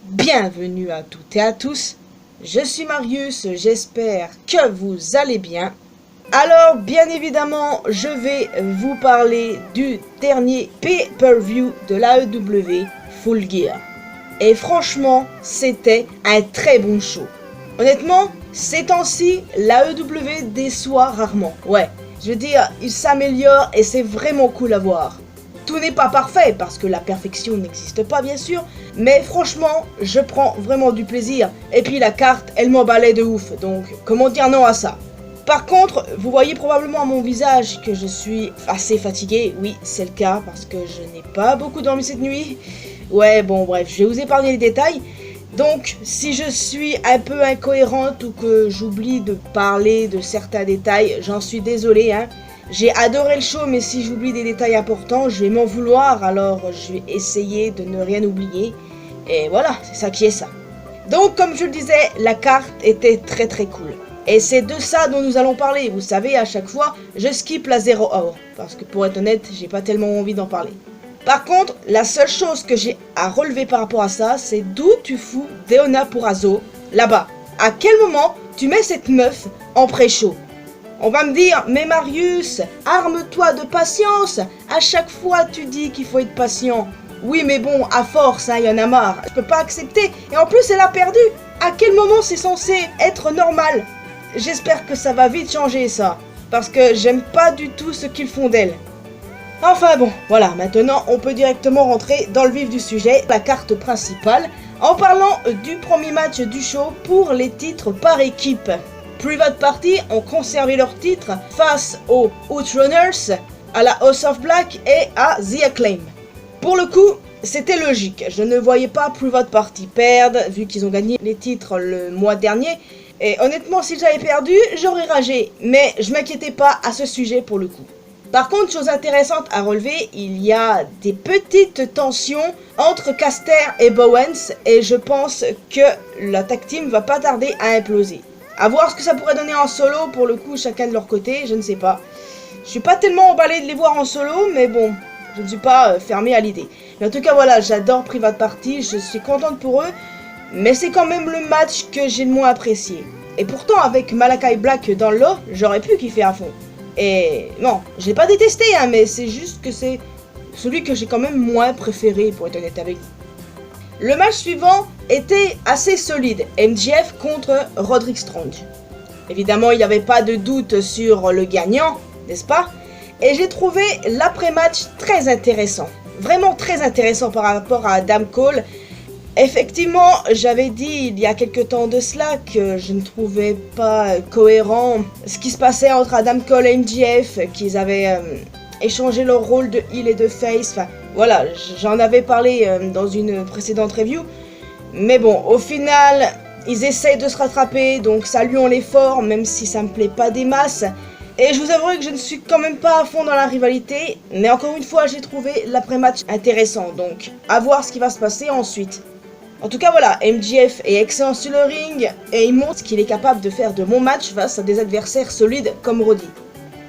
Bienvenue à toutes et à tous, je suis Marius, j'espère que vous allez bien. Alors bien évidemment, je vais vous parler du dernier pay-per-view de l'AEW, Full Gear. Et franchement, c'était un très bon show. Honnêtement, ces temps-ci, l'AEW déçoit rarement. Ouais, je veux dire, il s'améliore et c'est vraiment cool à voir. Tout n'est pas parfait, parce que la perfection n'existe pas bien sûr, mais franchement, je prends vraiment du plaisir. Et puis la carte, elle m'emballait de ouf, donc comment dire non à ça? Par contre, vous voyez probablement à mon visage que je suis assez fatigué. Oui, c'est le cas, parce que je n'ai pas beaucoup dormi cette nuit. Ouais, bon bref, je vais vous épargner les détails. Donc, si je suis un peu incohérente ou que j'oublie de parler de certains détails, j'en suis désolé, hein. J'ai adoré le show, mais si j'oublie des détails importants, je vais m'en vouloir, alors je vais essayer de ne rien oublier. Et voilà, c'est ça qui est ça. Donc, comme je le disais, la carte était très très cool. Et c'est de ça dont nous allons parler. Vous savez, à chaque fois, je skip la 0 hour. Parce que pour être honnête, j'ai pas tellement envie d'en parler. Par contre, la seule chose que j'ai à relever par rapport à ça, c'est d'où tu fous Deonna Purrazzo là-bas. À quel moment tu mets cette meuf en pré-show? On va me dire, mais Marius, arme-toi de patience. À chaque fois, tu dis qu'il faut être patient. Oui, mais bon, à force, hein, y en a marre. Je peux pas accepter. Et en plus, elle a perdu. À quel moment c'est censé être normal? J'espère que ça va vite changer, ça. Parce que j'aime pas du tout ce qu'ils font d'elle. Enfin bon, voilà, maintenant, on peut directement rentrer dans le vif du sujet, la carte principale, en parlant du premier match du show pour les titres par équipe. Private Party ont conservé leur titre face aux Outrunners, à la House of Black et à The Acclaim. Pour le coup, c'était logique. Je ne voyais pas Private Party perdre, vu qu'ils ont gagné les titres le mois dernier. Et honnêtement, s'ils avaient perdu, j'aurais ragé. Mais je m'inquiétais pas à ce sujet pour le coup. Par contre, chose intéressante à relever, il y a des petites tensions entre Caster et Bowens. Et je pense que la tag team va pas tarder à imploser. À voir ce que ça pourrait donner en solo, pour le coup, chacun de leur côté, je ne sais pas. Je suis pas tellement emballé de les voir en solo, mais bon, je ne suis pas fermé à l'idée. Mais en tout cas, voilà, j'adore Private Party, je suis contente pour eux, mais c'est quand même le match que j'ai le moins apprécié. Et pourtant, avec Malakai Black dans le lot, j'aurais pu kiffer à fond. Et non, je l'ai pas détesté, hein, mais c'est juste que c'est celui que j'ai quand même moins préféré, pour être honnête avec vous. Le match suivant était assez solide, MJF contre Roderick Strong. Évidemment, il n'y avait pas de doute sur le gagnant, n'est-ce pas? Et j'ai trouvé l'après-match très intéressant. Vraiment très intéressant par rapport à Adam Cole. Effectivement, j'avais dit il y a quelques temps de cela que je ne trouvais pas cohérent ce qui se passait entre Adam Cole et MJF, qu'ils avaient échangé leur rôle de heel et de face. Enfin, voilà, j'en avais parlé dans une précédente review. Mais bon, au final, ils essayent de se rattraper, donc saluons l'effort, même si ça me plaît pas des masses. Et je vous avoue que je ne suis quand même pas à fond dans la rivalité, mais encore une fois, j'ai trouvé l'après-match intéressant, donc à voir ce qui va se passer ensuite. En tout cas, voilà, MJF est excellent sur le ring, et il montre qu'il est capable de faire de bons matchs face à des adversaires solides comme Roddy.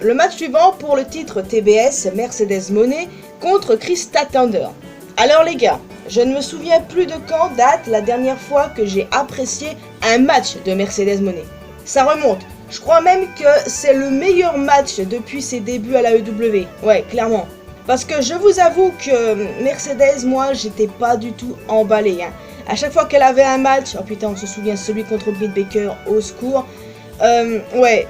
Le match suivant pour le titre TBS Mercedes Moné contre Chris Statlander. Alors les gars, je ne me souviens plus de quand date la dernière fois que j'ai apprécié un match de Mercedes Moné. Ça remonte, je crois même que c'est le meilleur match depuis ses débuts à l'AEW, ouais clairement. Parce que je vous avoue que Mercedes, moi j'étais pas du tout emballé. Hein. À chaque fois qu'elle avait un match, oh putain on se souvient celui contre Britt Baker, au secours, ouais,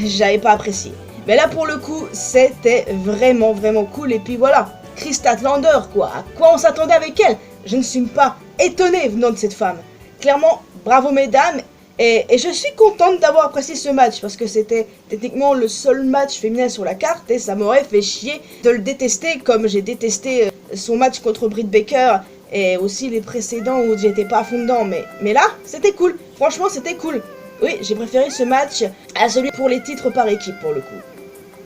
j'avais pas apprécié. Mais là pour le coup, c'était vraiment cool. Et puis voilà, Chris Statlander quoi. À quoi on s'attendait avec elle? Je ne suis pas étonné venant de cette femme. Clairement, bravo mesdames. Et je suis contente d'avoir apprécié ce match. Parce que c'était techniquement le seul match féminin sur la carte. Et ça m'aurait fait chier de le détester. Comme j'ai détesté son match contre Britt Baker. Et aussi les précédents où j'étais pas à fond dedans. Mais là, c'était cool. Franchement, c'était cool. Oui, j'ai préféré ce match à celui pour les titres par équipe pour le coup.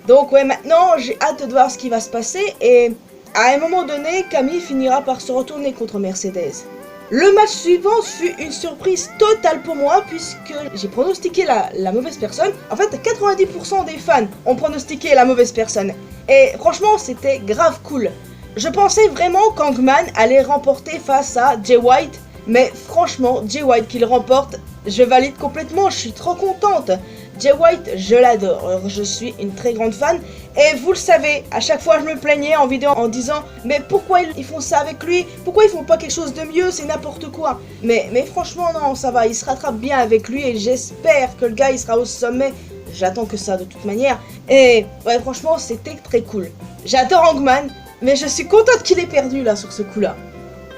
Donc ouais, maintenant j'ai hâte de voir ce qui va se passer et à un moment donné, Camille finira par se retourner contre Mercedes. Le match suivant fut une surprise totale pour moi puisque j'ai pronostiqué la mauvaise personne. En fait, 90% des fans ont pronostiqué la mauvaise personne. Et franchement, c'était grave cool. Je pensais vraiment qu'Hangman allait remporter face à Jay White Mais franchement, Jay White qui le remporte, je valide complètement, je suis trop contente. Jay White, je l'adore, je suis une très grande fan. Et vous le savez, à chaque fois je me plaignais en vidéo en disant mais pourquoi ils font ça avec lui? Pourquoi ils font pas quelque chose de mieux? C'est n'importe quoi. Mais franchement non, ça va, il se rattrape bien avec lui et j'espère que le gars il sera au sommet. J'attends que ça de toute manière. Et ouais, franchement c'était très cool. J'adore Hangman, mais je suis contente qu'il ait perdu là sur ce coup-là.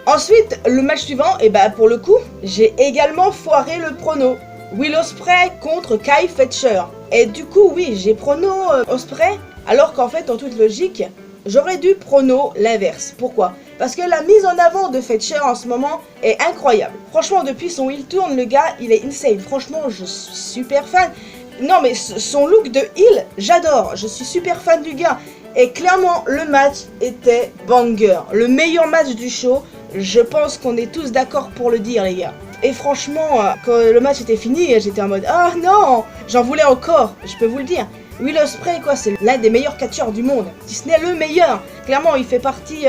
Ensuite, le match suivant, et bah pour le coup, j'ai également foiré le prono. Will Ospreay contre Kyle Fletcher. Et du coup, oui, j'ai prono Ospreay, alors qu'en fait, en toute logique, j'aurais dû prono l'inverse. Pourquoi? Parce que la mise en avant de Fletcher en ce moment est incroyable. Franchement, depuis son heel turn, le gars, il est insane. Franchement, je suis super fan. Non, mais son look de heel, j'adore. Je suis super fan du gars. Et clairement, le match était banger. Le meilleur match du show. Je pense qu'on est tous d'accord pour le dire, les gars. Et franchement, quand le match était fini, j'étais en mode « Ah non !» J'en voulais encore, je peux vous le dire. Will Ospreay, quoi, c'est l'un des meilleurs catcheurs du monde. Si ce n'est le meilleur. Clairement, il fait partie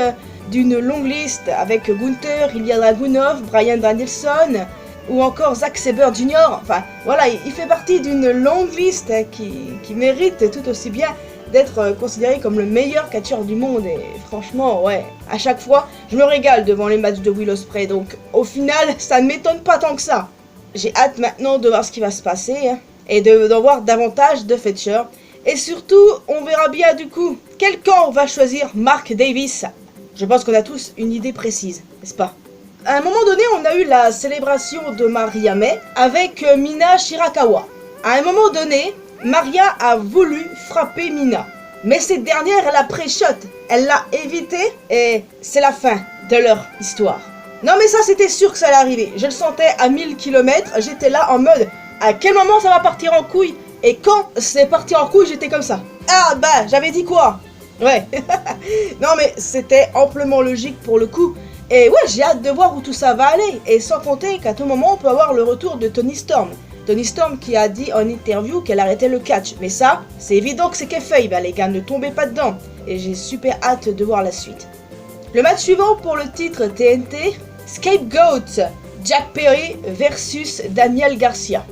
d'une longue liste avec Gunther, Ilya Dragunov, Bryan Danielson, ou encore Zack Sabre Jr. Enfin, voilà, il fait partie d'une longue liste qui mérite tout aussi bien d'être considéré comme le meilleur catcheur du monde. Et franchement, ouais, à chaque fois, je me régale devant les matchs de Will Ospreay. Donc, au final, ça ne m'étonne pas tant que ça. J'ai hâte maintenant de voir ce qui va se passer et d'en voir davantage de Fletcher. Et surtout, on verra bien du coup quel camp va choisir Mark Davis. Je pense qu'on a tous une idée précise, n'est-ce pas? À un moment donné, on a eu la célébration de Maria May avec Mina Shirakawa. À un moment donné, Maria a voulu frapper Mina, mais cette dernière, elle a pré-shot, elle l'a évité et c'est la fin de leur histoire. Non mais ça c'était sûr que ça allait arriver, je le sentais à 1000 km, j'étais là en mode à quel moment ça va partir en couille? Et quand c'est parti en couille, j'étais comme ça. Ah bah, j'avais dit quoi? Ouais, non mais c'était amplement logique pour le coup. Et ouais, j'ai hâte de voir où tout ça va aller, et sans compter qu'à tout moment on peut avoir le retour de Toni Storm. Toni Storm qui a dit en interview qu'elle arrêtait le catch. Mais ça, c'est évident que c'est kayfabe, les gars, ne tombez pas dedans. Et j'ai super hâte de voir la suite. Le match suivant pour le titre TNT, Scapegoat, Jack Perry versus Daniel Garcia.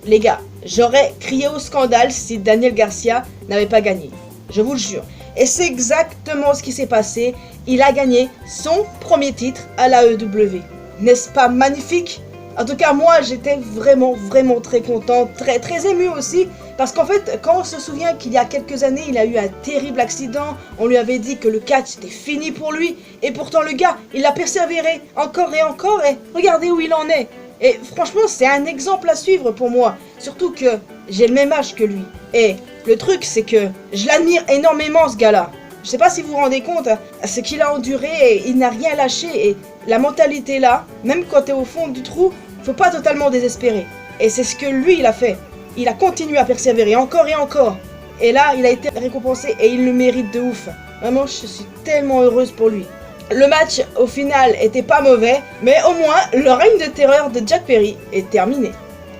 Les gars, j'aurais crié au scandale si Daniel Garcia n'avait pas gagné. Je vous le jure. Et c'est exactement ce qui s'est passé. Il a gagné son premier titre à la AEW. N'est-ce pas magnifique ? En tout cas, moi, j'étais vraiment très content, très ému aussi, parce qu'en fait, quand on se souvient qu'il y a quelques années, il a eu un terrible accident, on lui avait dit que le catch était fini pour lui, et pourtant le gars, il a persévéré encore et encore, et regardez où il en est. Et franchement, c'est un exemple à suivre pour moi, surtout que j'ai le même âge que lui. Et le truc, c'est que je l'admire énormément, ce gars-là. Je sais pas si vous vous rendez compte, ce qu'il a enduré, et il n'a rien lâché, et la mentalité là, même quand t'es au fond du trou, faut pas totalement désespérer. Et c'est ce que lui il a fait. Il a continué à persévérer encore et encore. Et là, il a été récompensé et il le mérite de ouf. Vraiment, je suis tellement heureuse pour lui. Le match, au final, était pas mauvais, mais au moins, le règne de terreur de Jack Perry est terminé.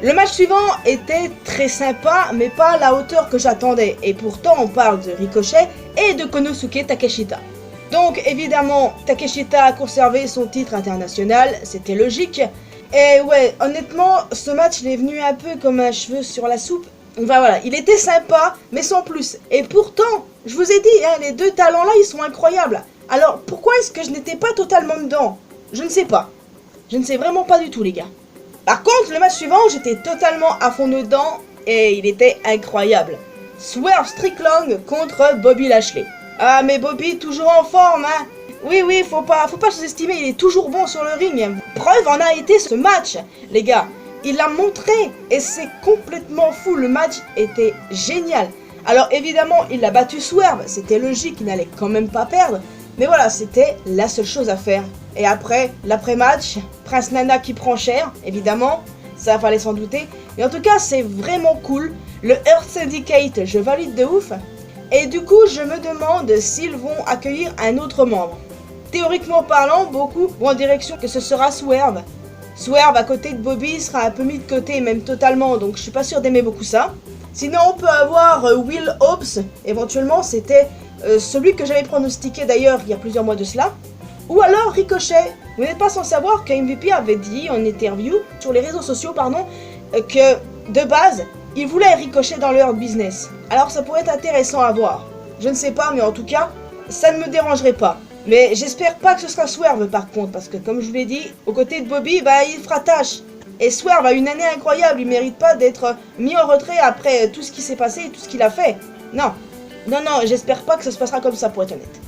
Le match suivant était très sympa, mais pas à la hauteur que j'attendais. Et pourtant, on parle de Ricochet et de Konosuke Takeshita. Donc, évidemment, Takeshita a conservé son titre international, c'était logique. Et ouais, honnêtement, ce match, il est venu un peu comme un cheveu sur la soupe. Enfin voilà, il était sympa, mais sans plus. Et pourtant, je vous ai dit, hein, les deux talents-là, ils sont incroyables. Alors, pourquoi est-ce que je n'étais pas totalement dedans? Je ne sais pas. Je ne sais vraiment pas du tout, les gars. Par contre, le match suivant, j'étais totalement à fond dedans, et il était incroyable. Swerve Strickland contre Bobby Lashley. Ah, mais Bobby, toujours en forme, hein. Oui, faut pas sous-estimer, il est toujours bon sur le ring. Preuve en a été ce match, les gars. Il l'a montré, et c'est complètement fou, le match était génial. Alors évidemment, il a battu Swerve, c'était logique, il n'allait quand même pas perdre. Mais voilà, c'était la seule chose à faire. Et après, l'après-match, Prince Nana qui prend cher, évidemment, ça fallait s'en douter. Mais en tout cas, c'est vraiment cool. Le Earth Syndicate, je valide de ouf. Et du coup, je me demande s'ils vont accueillir un autre membre. Théoriquement parlant, beaucoup vont en direction que ce sera Swerve. Swerve à côté de Bobby sera un peu mis de côté, même totalement, donc je suis pas sûr d'aimer beaucoup ça. Sinon, on peut avoir Will Hobbs, éventuellement, c'était celui que j'avais pronostiqué d'ailleurs il y a plusieurs mois de cela. Ou alors Ricochet, Vous n'êtes pas sans savoir que MVP avait dit en interview sur les réseaux sociaux, que de base, il voulait Ricochet dans leur business. Alors ça pourrait être intéressant à voir. Je ne sais pas, mais en tout cas, ça ne me dérangerait pas. Mais j'espère pas que ce sera Swerve par contre, parce que comme je vous l'ai dit, aux côtés de Bobby, il fera tâche. Et Swerve a une année incroyable, il mérite pas d'être mis en retrait après tout ce qui s'est passé et tout ce qu'il a fait. Non, j'espère pas que ça se passera comme ça pour être honnête.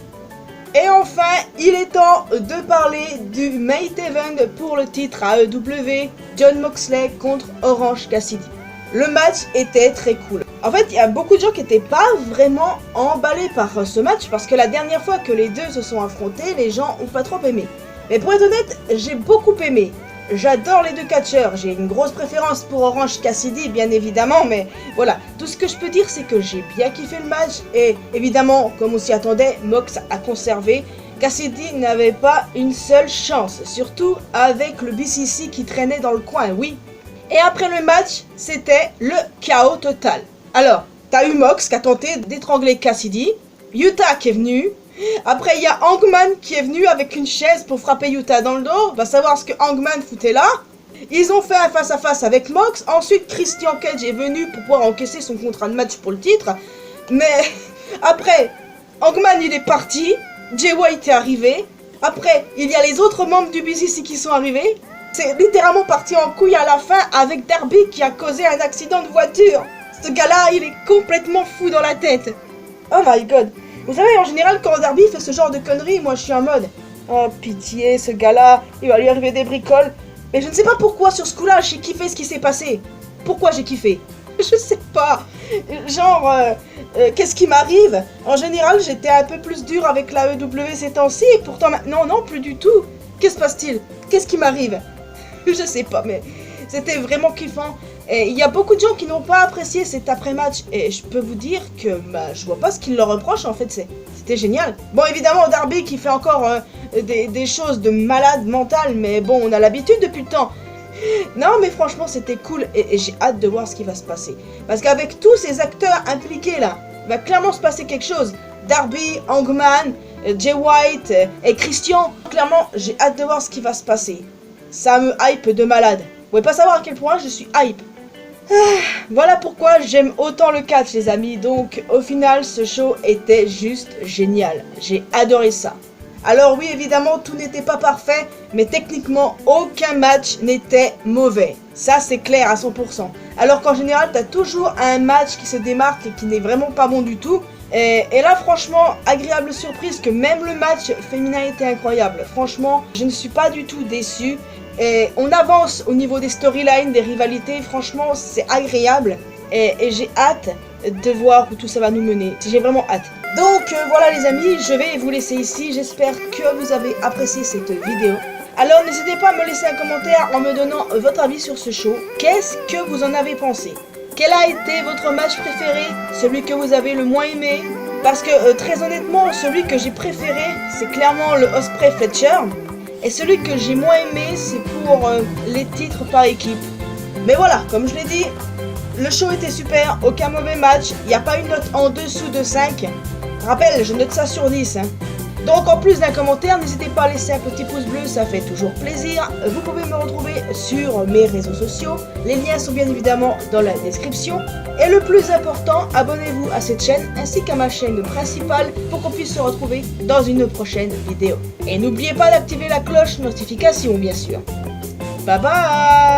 Et enfin, il est temps de parler du Main Event pour le titre AEW, Jon Moxley contre Orange Cassidy. Le match était très cool. En fait, il y a beaucoup de gens qui n'étaient pas vraiment emballés par ce match parce que la dernière fois que les deux se sont affrontés, les gens ont pas trop aimé. Mais pour être honnête, j'ai beaucoup aimé. J'adore les deux catcheurs, j'ai une grosse préférence pour Orange Cassidy bien évidemment, mais voilà, tout ce que je peux dire c'est que j'ai bien kiffé le match et évidemment, comme on s'y attendait, Mox a conservé. Cassidy n'avait pas une seule chance, surtout avec le BCC qui traînait dans le coin, oui. Et après le match, c'était le chaos total. Alors, t'as eu Mox qui a tenté d'étrangler Cassidy, Yuta qui est venu. Après, il y a Hangman qui est venu avec une chaise pour frapper Yuta dans le dos. Va savoir ce que Hangman foutait là. Ils ont fait un face-à-face avec Mox. Ensuite, Christian Cage est venu pour pouvoir encaisser son contrat de match pour le titre. Mais après, Hangman il est parti. Jay White est arrivé. Après, il y a les autres membres du BCC qui sont arrivés. C'est littéralement parti en couille à la fin avec Darby qui a causé un accident de voiture. Ce gars-là, il est complètement fou dans la tête. Oh my god. Vous savez, en général, quand Darby fait ce genre de conneries, moi je suis en mode oh pitié, ce gars-là, il va lui arriver des bricoles. Mais je ne sais pas pourquoi sur ce coup-là, j'ai kiffé ce qui s'est passé. Pourquoi j'ai kiffé? Je sais pas. Genre, qu'est-ce qui m'arrive? En général, j'étais un peu plus dur avec la EW ces temps-ci, et pourtant maintenant, non, plus du tout. Qu'est-ce qui se passe-t-il? Qu'est-ce qui m'arrive? Je sais pas, mais c'était vraiment kiffant. Et il y a beaucoup de gens qui n'ont pas apprécié cet après-match. Et je peux vous dire que je vois pas ce qu'ils leur reprochent en fait. C'était génial. Bon, évidemment, Darby qui fait encore des choses de malade mental. Mais bon, on a l'habitude depuis le temps. Non, mais franchement, c'était cool. Et j'ai hâte de voir ce qui va se passer. Parce qu'avec tous ces acteurs impliqués là, il va clairement se passer quelque chose. Darby, Hangman, Jay White et Christian. Clairement, j'ai hâte de voir ce qui va se passer. Ça me hype de malade. Vous pouvez pas savoir à quel point je suis hype. Voilà pourquoi j'aime autant le catch les amis, donc au final ce show était juste génial, j'ai adoré ça. Alors oui évidemment tout n'était pas parfait, mais techniquement aucun match n'était mauvais, ça c'est clair à 100%. Alors qu'en général t'as toujours un match qui se démarque et qui n'est vraiment pas bon du tout. Et là franchement, agréable surprise que même le match féminin était incroyable. Franchement, je ne suis pas du tout déçu. Et on avance au niveau des storylines, des rivalités, franchement c'est agréable et j'ai hâte de voir où tout ça va nous mener, j'ai vraiment hâte. Donc voilà les amis, je vais vous laisser ici, j'espère que vous avez apprécié cette vidéo. Alors n'hésitez pas à me laisser un commentaire en me donnant votre avis sur ce show, qu'est-ce que vous en avez pensé? Quel a été votre match préféré, celui que vous avez le moins aimé? Parce que très honnêtement, celui que j'ai préféré c'est clairement le Ospreay Fletcher. Et celui que j'ai moins aimé, c'est pour les titres par équipe. Mais voilà, comme je l'ai dit, le show était super, aucun mauvais match, il n'y a pas une note en dessous de 5. Rappel, je note ça sur 10. Donc en plus d'un commentaire, n'hésitez pas à laisser un petit pouce bleu, ça fait toujours plaisir. Vous pouvez me retrouver sur mes réseaux sociaux, les liens sont bien évidemment dans la description. Et le plus important, abonnez-vous à cette chaîne ainsi qu'à ma chaîne principale pour qu'on puisse se retrouver dans une prochaine vidéo. Et n'oubliez pas d'activer la cloche notification bien sûr. Bye bye.